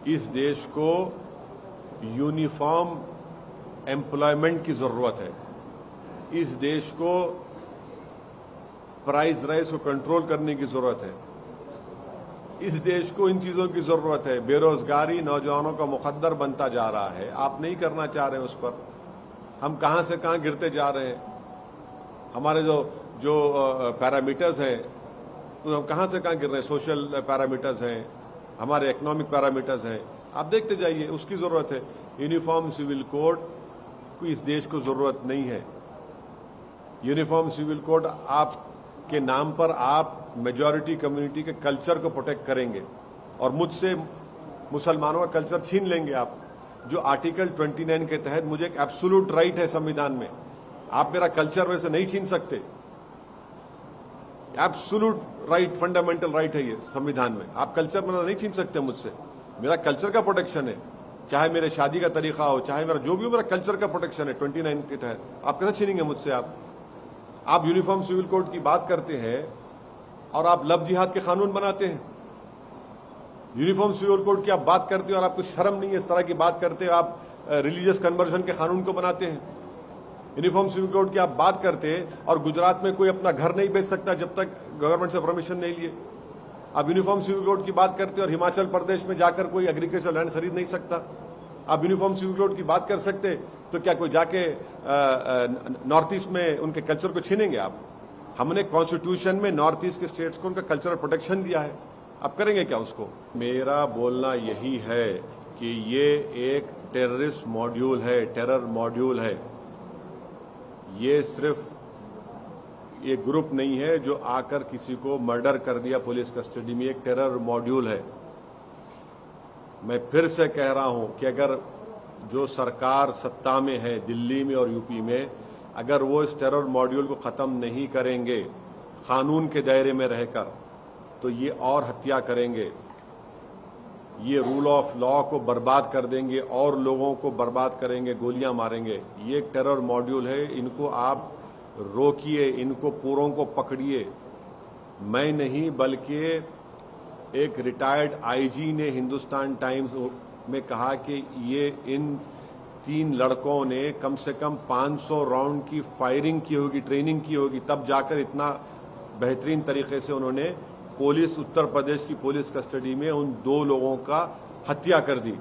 इस देश को यूनिफॉर्म एम्प्लॉयमेंट की जरूरत है। इस देश को प्राइस राइज को कंट्रोल करने की जरूरत है। इस देश को इन चीजों की जरूरत है। बेरोजगारी नौजवानों का मुकद्दर बनता जा रहा है। आप नहीं करना चाह रहे हैं उस पर। हम कहां से कहां गिरते जा रहे हैं। हमारे जो पैरामीटर्स हैं तो हम कहां से कहां गिर रहे हैं। सोशल पैरामीटर्स हैं, हमारे इकोनॉमिक पैरामीटर्स हैं, आप देखते जाइए। उसकी जरूरत है। यूनिफॉर्म सिविल कोड को इस देश को जरूरत नहीं है। यूनिफॉर्म सिविल कोड आपके नाम पर आप मेजॉरिटी कम्युनिटी के कल्चर को प्रोटेक्ट करेंगे और मुझसे मुसलमानों का कल्चर छीन लेंगे आप। जो आर्टिकल 29 के तहत मुझे एक एब्सोल्यूट राइट है संविधान में, आप मेरा कल्चर में से नहीं छीन सकते। एब्सोल्यूट राइट, फंडामेंटल राइट है ये संविधान में। आप कल्चर में नहीं छीन सकते मुझसे। मेरा कल्चर का प्रोटेक्शन है, चाहे मेरे शादी का तरीका हो, चाहे मेरा जो भी हो, मेरा कल्चर का प्रोटेक्शन है 29 के तहत। आप कैसे छीनेंगे मुझसे। आप यूनिफॉर्म सिविल कोड की बात करते हैं और आप लव जिहाद के कानून बनाते हैं। यूनिफॉर्म सिविल कोड की आप बात करते हो और आपको शर्म नहीं है इस तरह की बात करते हो। आप रिलीजियस कन्वर्जन के कानून को बनाते हैं। यूनिफॉर्म सिविल कोड की आप बात करते हैं और गुजरात में कोई अपना घर नहीं बेच सकता जब तक गवर्नमेंट से परमिशन नहीं लिए। आप यूनिफॉर्म सिविल कोड की बात करते हैं और हिमाचल प्रदेश में जाकर कोई एग्रीकल्चर लैंड खरीद नहीं सकता। आप यूनिफॉर्म सिविल कोड की बात कर सकते तो क्या कोई जाके नॉर्थ ईस्ट में उनके कल्चर को छीनेंगे आप। हमने कॉन्स्टिट्यूशन में नॉर्थ ईस्ट के स्टेट्स को उनका कल्चरल प्रोटेक्शन दिया है। आप करेंगे क्या उसको। मेरा बोलना यही है कि ये एक टेररिस्ट मॉड्यूल है, टेरर मॉड्यूल है। ये सिर्फ ये ग्रुप नहीं है जो आकर किसी को मर्डर कर दिया पुलिस कस्टडी में। एक टेरर मॉड्यूल है। मैं फिर से कह रहा हूं कि अगर जो सरकार सत्ता में है दिल्ली में और यूपी में, अगर वो इस टेरर मॉड्यूल को खत्म नहीं करेंगे कानून के दायरे में रहकर, तो ये और हत्या करेंगे। ये रूल ऑफ लॉ को बर्बाद कर देंगे और लोगों को बर्बाद करेंगे, गोलियां मारेंगे। ये एक टेरर मॉड्यूल है। इनको आप रोकिए, इनको पूरों को पकड़िए। मैं नहीं बल्कि एक रिटायर्ड आईजी ने हिंदुस्तान टाइम्स में कहा कि ये इन 3 लड़कों ने कम से कम 500 राउंड की फायरिंग की होगी, ट्रेनिंग की होगी, तब जाकर इतना बेहतरीन तरीके से उन्होंने पुलिस, उत्तर प्रदेश की पुलिस कस्टडी में उन 2 लोगों का हत्या कर दी।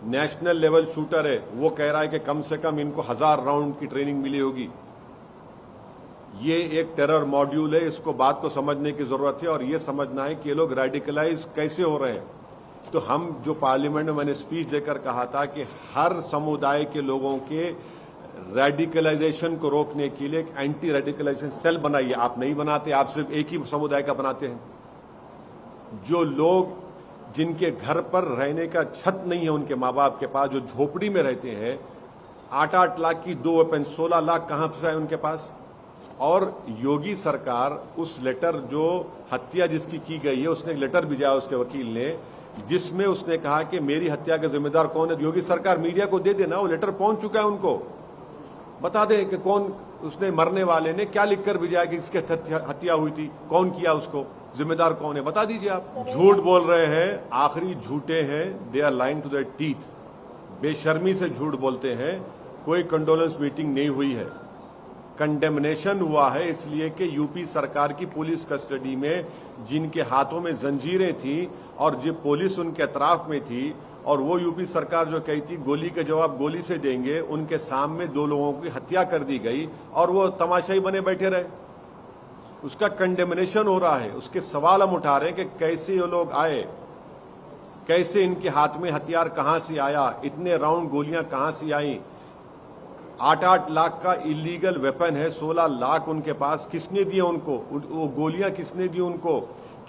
नेशनल लेवल शूटर है, वो कह रहा है कि कम से कम इनको 1000 राउंड की ट्रेनिंग मिली होगी। ये एक टेरर मॉड्यूल है। इसको बात को समझने की जरूरत है और ये समझना है कि ये लोग रेडिकलाइज कैसे हो रहे हैं। तो हम जो पार्लियामेंट में मैंने स्पीच देकर कहा था कि हर समुदाय के लोगों के रेडिकलाइजेशन को रोकने के लिए एक एंटी रेडिकलाइजेशन सेल बनाइए। आप नहीं बनाते, आप सिर्फ एक ही समुदाय का बनाते हैं। जो लोग जिनके घर पर रहने का छत नहीं है उनके माँ बाप के पास, जो झोपड़ी में रहते हैं, 8-8 लाख की 2 वेपन, 16 लाख कहां से है उनके पास। और योगी सरकार उस लेटर, जो हत्या जिसकी की गई है, उसने एक लेटर भेजा उसके वकील ने, जिसमें उसने कहा कि मेरी हत्या का जिम्मेदार कौन है। योगी सरकार मीडिया को दे देना, वो लेटर पहुंच चुका है, उनको बता दें कि कौन उसने, मरने वाले ने क्या लिखकर भेजा कि इसके हत्या हुई थी, कौन किया, उसको जिम्मेदार कौन है, बता दीजिए आप। झूठ बोल रहे हैं, आखिरी झूठे हैं। They are lying to their teeth. बेशर्मी से झूठ बोलते हैं। कोई कंडोलेंस मीटिंग नहीं हुई है। कंडेमनेशन हुआ है इसलिए कि यूपी सरकार की पुलिस कस्टडी में जिनके हाथों में जंजीरें थी और जो पुलिस उनके अतराफ में थी, और वो यूपी सरकार जो कही थी गोली के जवाब गोली से देंगे, उनके सामने 2 लोगों की हत्या कर दी गई और वो तमाशाई बने बैठे रहे। उसका कंडेमनेशन हो रहा है। उसके सवाल हम उठा रहे हैं कि कैसे ये लोग आए, कैसे इनके हाथ में हथियार कहां से आया, इतने राउंड गोलियां कहां से आई। 8-8 लाख का इलीगल वेपन है, 16 लाख उनके पास। किसने दिए उनको वो गोलियां, किसने दी उनको,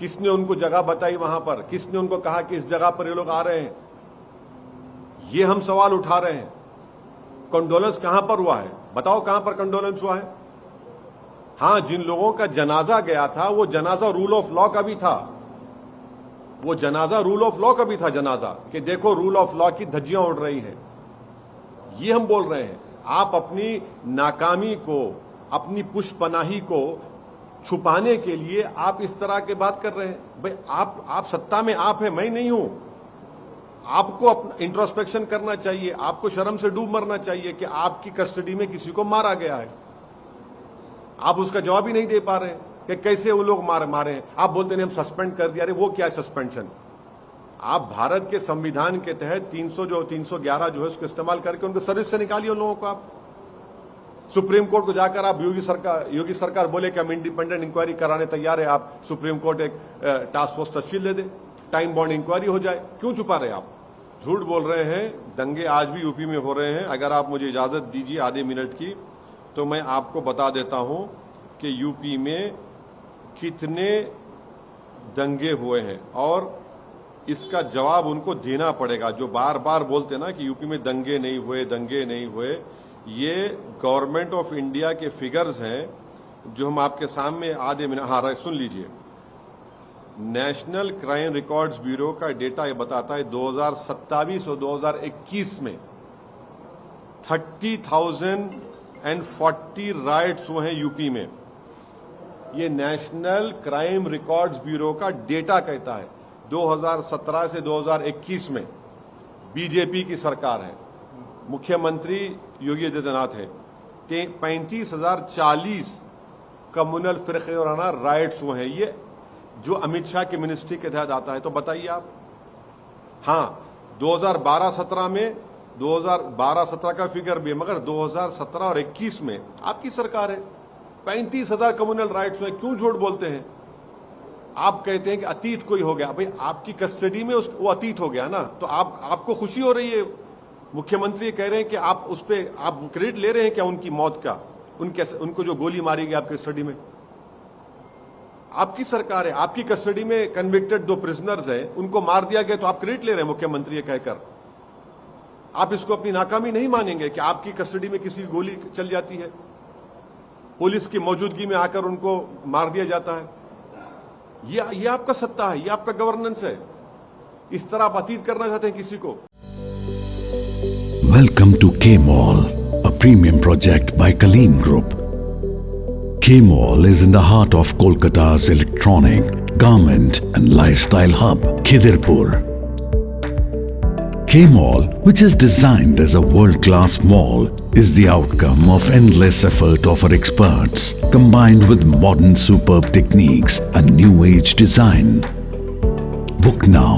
किसने उनको जगह बताई वहां पर, किसने उनको कहा कि इस जगह पर ये लोग आ रहे हैं। ये हम सवाल उठा रहे हैं। कंडोलेंस कहां पर हुआ है, बताओ कहां पर कंडोलेंस हुआ है। हां, जिन लोगों का जनाजा गया था वो जनाजा रूल ऑफ लॉ का भी था। वो जनाजा रूल ऑफ लॉ का भी था जनाजा, कि देखो रूल ऑफ लॉ की धज्जियां उड़ रही हैं। ये हम बोल रहे हैं। आप अपनी नाकामी को, अपनी पुष्पनाही को छुपाने के लिए आप इस तरह की बात कर रहे हैं। भाई आप सत्ता में आप हैं, मैं नहीं हूं। आपको अपना इंट्रोस्पेक्शन करना चाहिए, आपको शर्म से डूब मरना चाहिए कि आपकी कस्टडी में किसी को मारा गया है। आप उसका जवाब ही नहीं दे पा रहे हैं कि कैसे वो लोग मारे हैं। आप बोलते हैं हम सस्पेंड कर दिया। अरे वो क्या है सस्पेंशन? आप भारत के संविधान के तहत 311 जो है उसको इस्तेमाल करके उनको सर्विस से निकालिए उन लोगों को। आप सुप्रीम कोर्ट को जाकर आप योगी सरकार बोले कि हम इंडिपेंडेंट इंक्वायरी कराने तैयार है, आप सुप्रीम कोर्ट एक टास्क फोर्स तश्कील दे दे, टाइम बॉन्ड इंक्वायरी हो जाए। क्यों छुपा रहे आप? झूठ बोल रहे हैं। दंगे आज भी यूपी में हो रहे हैं। अगर आप मुझे इजाजत दीजिए आधे मिनट की, तो मैं आपको बता देता हूं कि यूपी में कितने दंगे हुए हैं और इसका जवाब उनको देना पड़ेगा। जो बार बार बोलते ना कि यूपी में दंगे नहीं हुए, ये गवर्नमेंट ऑफ इंडिया के फिगर्स हैं जो हम आपके सामने आधे मिनट। हाँ, सुन लीजिए। नेशनल क्राइम रिकॉर्ड्स ब्यूरो का डेटा ये बताता है 2027 और 2021 में 30,040 राइट्स हुए हैं यूपी में। ये नेशनल क्राइम रिकॉर्ड्स ब्यूरो का डेटा कहता है। 2017 से 2021 में बीजेपी की सरकार है, मुख्यमंत्री योगी आदित्यनाथ है। 35,040 कम्युनल फिरकाना राइट्स हुए हैं। ये जो अमित शाह की मिनिस्ट्री के तहत आता है। तो बताइए आप। हाँ, 2012-17 में 2012-17 का फिगर भी है, मगर 2017 और 21 में आपकी सरकार है। 35,000 कम्युनल राइट्स हुए। क्यों झूठ बोलते हैं? आप कहते हैं कि अतीत कोई हो गया। भाई आपकी कस्टडी में वो अतीत हो गया ना, तो आपको खुशी हो रही है। मुख्यमंत्री कह रहे हैं कि आप उस पर आप क्रेडिट ले रहे हैं क्या उनकी मौत का? उनको जो गोली मारी गई आपकी कस्टडी में। आपकी सरकार है, आपकी कस्टडी में कन्विक्टेड 2 प्रिजनर्स हैं, उनको मार दिया गया, तो आप क्रेडिट ले रहे हैं मुख्यमंत्री ये कहकर। आप इसको अपनी नाकामी नहीं मानेंगे कि आपकी कस्टडी में किसी की गोली चल जाती है, पुलिस की मौजूदगी में आकर उनको मार दिया जाता है। ये आपका सत्ता है, ये आपका गवर्नेंस है। इस तरह आप अतीत करना चाहते हैं किसी को। Welcome to K-Mall, a premium project by Kaleen Group. K-Mall is in the heart of Kolkata's electronic, garment and lifestyle hub, Khidirpur. K-Mall, which is designed as a world-class mall, is the outcome of endless effort of our experts, combined with modern superb techniques and new age design. Book now